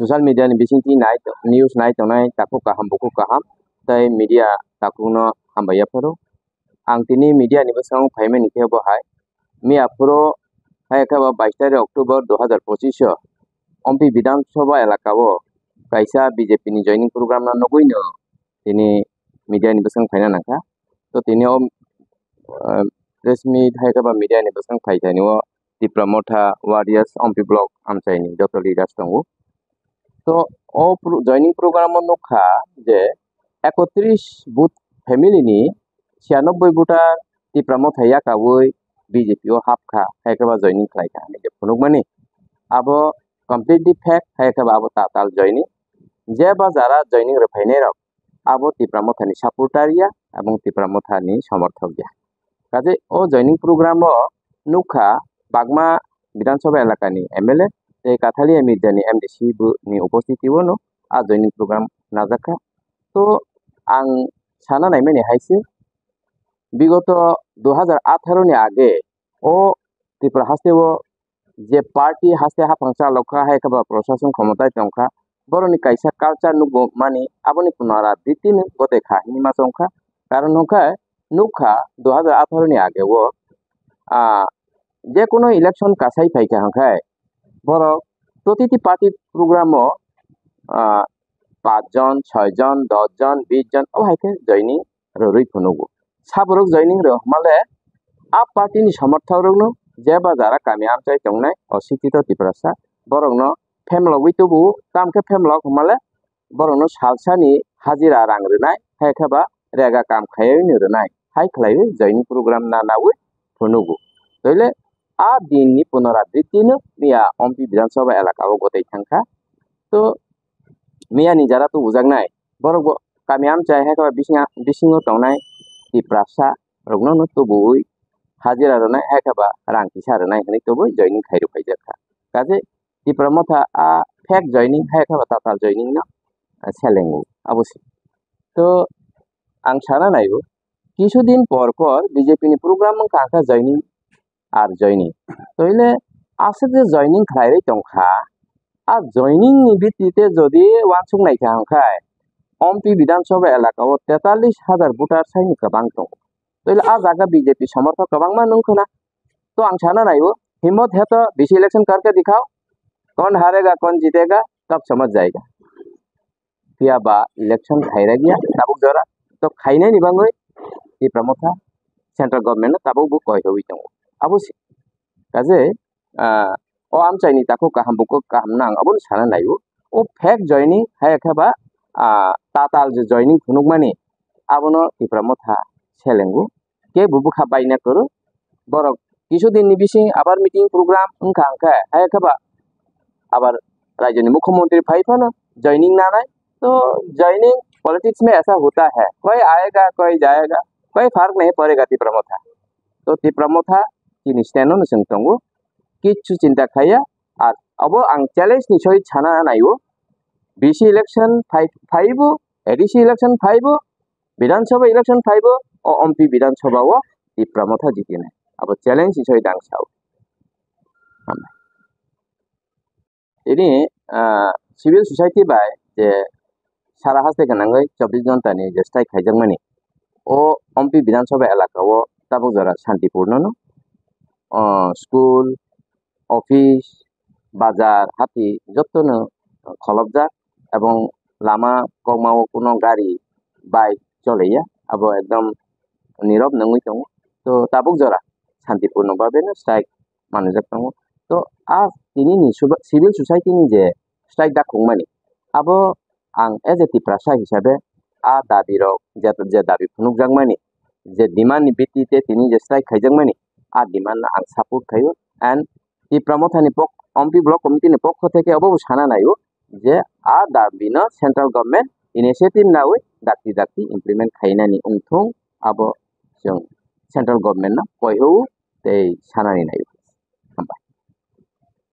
social media ni bising ti nai news nai tongnai taku kaham buku kaham tai media takuno hambaya poro ang tini media ni basang phaime ni kebo hai mi apuro hai ka 22 October 2025 Ampi বিধানসভা এলাকাও কাইসা BJP ni joining program na nogoino tini media ni basang phaina nangka to tini press meet hai ka media ni basang phaitani o Tipramotha warriors Ampi block amchaini joto leaders tongo তো ও joining programme নখা যে 31 booth family নি 96 voter Tipramotha কাবই BJP ও হাফখা হাইকাবা joining খাইকা যে ফুনুক মানে আবো completely fake হাইকাবা আবো তাতাল joining যে বা যারা জয়নিং রফাইনে রক আবো Tipramotha নি সাপোর্টারিয়া এবং Tipramotha নি সমর্থক যা কাজে ও জয়নিং প্রোগ্রাম নখা বাগমা বিধানসভা এলাকানি এমএলএ কাথালি এমিদানি এমডিসি ni উপস্থিতি ওনো আ জয়নিং প্রোগ্রাম নাজাকা তো আং সানা নাইমেনি হাইছে বিগত 2018 ni আগে ও ত্রিপুরা হাসতেও যে পার্টি হাসতে হাফাংসা লখা হাইকাবা প্রশাসন ক্ষমতায় তংখা বরনি কাইসা কালচার নুগো মানি আবনি পুনরা দ্বিতীয় গতে খা হিমা সংখা কারণ নখা নুখা 2018 ni আগে ও যে কোনো ইলেকশন কাছাই ফাইকা হাংখায় বড় প্রতিটি পার্টি প্রোগ্রাম 5 জন 6 জন 10 জন 20 জন ও হাইকে জয়নিং রই ফনুগো সাবরক জয়নিং র মালে আ পার্টি নি সমর্থক রগনো যে বা যারা কামি আমচাই তংনাই অশিক্ষিত ত্রিপুরাসা বরংন ফেমলক উইতবু কামকে ফেমলক মালে বরংন সালসানি হাজিরা রাং রনাই হাইখাবা রেগা কাম খাयै নি রনাই হাই খলাই জয়নিং প্রোগ্রাম না নাউই ফনুগো তইলে आ दिन नि पुनरावृत्ति मिया अम्पि विधानसभा एलाका गतै थांखा तो मिया नि जारा तो उजागनाय बरग कामियाम चाय है बिसिङाव तंनाय Tiprasa रगनो न तो बुई हाजिरा रनाय है खाबा रां किसा रनाय हनै तो बुई जॉइनिंग खाइरो फाइजाखा काजे Tipramotha आ फेक जॉइनिंग है खाबा ताताल जॉइनिंग ना सेलेंगो अबसि तो आं साना नायबो কিছুদিন পর পর বিজেপি नि প্রোগ্রাম কাকা জয়নিং আর জয়নিং তইলে আছে যে জয়নিং খাইরে তংখা আর জয়নিং নি ভিত্তিতে যদি ওয়ানসুং নাইখা হাংখায় অম্পি বিধানসভা এলাকাও 43,000 ভোটার সাইনি কবাং দं তইলে आ জায়গা বিজেপি সমর্থক কবাং मा नंखोना तो आं साना नाइबो हिम्मत है तो बीसी इलेक्शन करके दिखाओ कौन हारेगा कौन जीतेगा तब समझ जाएगा फिर बा इलेक्शन खाइरा गया ताबुक जरा तो खाइने नि बांगै Tipramotha सेंट्रल गवर्नमेंट ताबुक बु कय होई दं अबसि काजे ओ आमचाइनि ताको काहाम बुको काहाम नां अबन साना नाइबो ओ फेक जॉइनिंग हाय खाबा ताताल जे जॉइनिंग फुनुक माने आबनो Tipramotha सेलेंगु के बुबुखा बायना करो बर কিছুদিন नि बिसिं आबार मीटिंग प्रोग्राम उनका अंका हाय खाबा आबार राज्य मुख्यमंत्री फाइफानो जॉइनिंग नानाय तो जॉइनिंग पॉलिटिक्स में ऐसा होता है कोई आएगा कोई जाएगा कोई फर्क नहीं पड़ेगा Tipramotha तो Tipramotha कि स्टैंडनो नसंतंगो किछु चिंता खाया और अब आं चैलेंज निसय छाना नाइबो बीसी इलेक्शन 5 एडीसी इलेक्शन 5 विधानसभा इलेक्शन 5 और अम्पि विधानसभा वो Tipramotha जितिने अब चैलेंज निसय दांसाव ini civil society by जे सारा हासते गनांगै 24 घंटा नि जे स्ट्राइक खाइजोंमानि ओ अम्पि विधानसभा एलाकाव ताबुक जरा शांतिपूर्ण न स्कूल ऑफिस बाजार हाथी जतनो खलबजा एवं लामा कमाव कोनो गाड़ी बाइक चलैया अब एकदम नीरव नङै दं तो ताबुक जरा शांतिपूर्ण भाबेनो स्ट्राइक मानुजाक दं तो आ तिनि सिविल सोसाइटी नि जे स्ट्राइक दा खुंमानि अब आं एज ए Tiprasa हिसाबै आ दाबि रक जे दाबि फुनुक जांमानि जे डिमान्ड नि भित्तिते तिनि जे स्ट्राइक खाइजोंमानि आ डिमान्ड आं सापोर्ट खायो एंड Tipramotha नि अम्पि ब्लॉक कमिटी नि पक्ष थेके अब साना नाइबो जे आ दाबिनो सेंट्रल गवर्नमेंट इनिशिएटिव नावै दाक्ति इमप्लिमेंट खाइनानि उनथुं अब जों सेंट्रल गवर्नमेंट ना कयहौ तै सानानि नाइबो